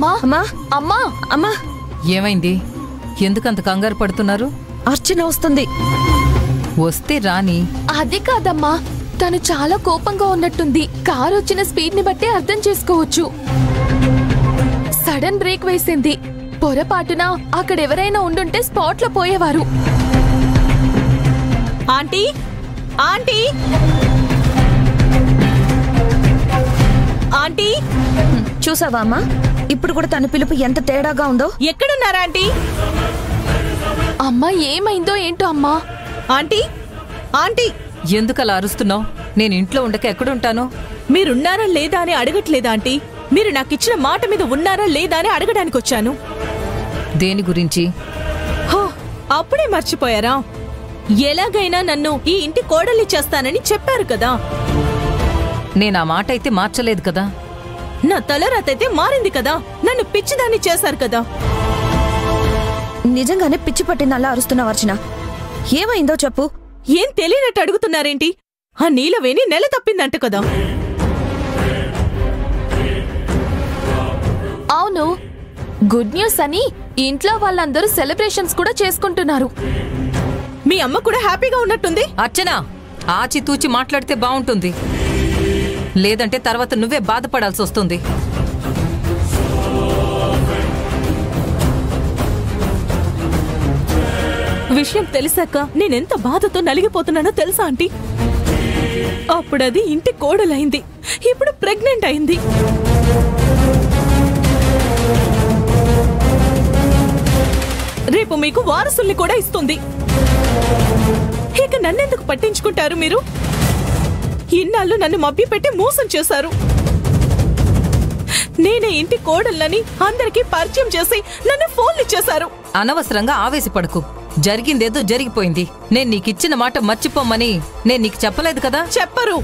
అమ్మా అమ్మా అమ్మా అమ్మా ఏమైంది? ఎందుకంత కంగారు పడుతున్నారు? అర్చన వస్తుంది. వస్తే రాని. అది కాదమ్మా, తను చాలా కోపంగా ఉన్నట్టుంది. కారు వచ్చిన స్పీడ్ ని బట్టి అర్థం చేసుకోవచ్చు. సడన్ బ్రేక్ వేసింది. పొరపాటున అక్కడెవరైనా ఉండుంటే స్పాట్ లో పోయేవారు. ఆంటీ ఆంటీ ఆంటీ చూసావా అమ్మా, ఇప్పుడు కూడా తన పిలుపు ఎంత తేడాగా ఉందో. ఎక్కడున్నారా ఆంటీ? అమ్మా ఏమైందో ఏంటో అమ్మా. ఆంటీ ఆంటీ ఎందుకలా అరుస్తున్నావు? నేను ఇంట్లో ఉండక ఎక్కడుంటాను? మీరున్నారా లేదా అని అడగట్లేదా ఆంటీ? మీరు నాకిచ్చిన మాట మీద ఉన్నారా లేదా అని అడగడానికి వచ్చాను. దేని గురించి? హో, అప్పుడే మర్చిపోయారా? ఎలాగైనా నన్ను ఈ ఇంటి కోడల్ని చేస్తానని చెప్పారు కదా. నేనా మాట అయితే మార్చలేదు కదా. నా తలరాతైతే మారింది కదా. నన్ను పిచ్చిదాన్ని చేశారు కదా. నిజంగానే పిచ్చి పట్టింది అలా అరుస్తున్నావు అర్చన. ఏమైందో చెప్పు. ఏం తెలియనట్టు అడుగుతున్నారేంటి? ఆ నీలవేణి నెల తప్పిందంట కదా. అవును, గుడ్ న్యూస్ అని ఇంట్లో వాళ్ళందరూ సెలబ్రేషన్స్ కూడా చేసుకుంటున్నారు. మీ అమ్మ కూడా హ్యాపీగా ఉన్నట్టుంది. అర్చన, ఆచితూచి మాట్లాడితే బాగుంటుంది. లేదంటే తర్వాత నువ్వే బాధపడాల్సి వస్తుంది. విషయం తెలిసాక నేనెంత బాధతో నలిగిపోతున్నానో తెలుసా ఆంటీ? అప్పుడది ఇంటి కోడలైంది, ఇప్పుడు ప్రెగ్నెంట్ అయింది. రేపు మీకు వారసుల్ని కూడా ఇస్తుంది. ఇక నన్నెందుకు పట్టించుకుంటారు మీరు? ఇన్నాళ్ళు నన్ను మభ్యపెట్టి మోసం చేశారు. నేనే ఇంటి కోడళ్ళని అందరికీ పరిచయం చేసి నన్ను ఫోన్లు చేశారు. అనవసరంగా ఆవేశపడకు. జరిగిందేదో జరిగిపోయింది. నేను నీకిచ్చిన మాట మర్చిపోమని నేను నీకు చెప్పలేదు కదా. చెప్పరు.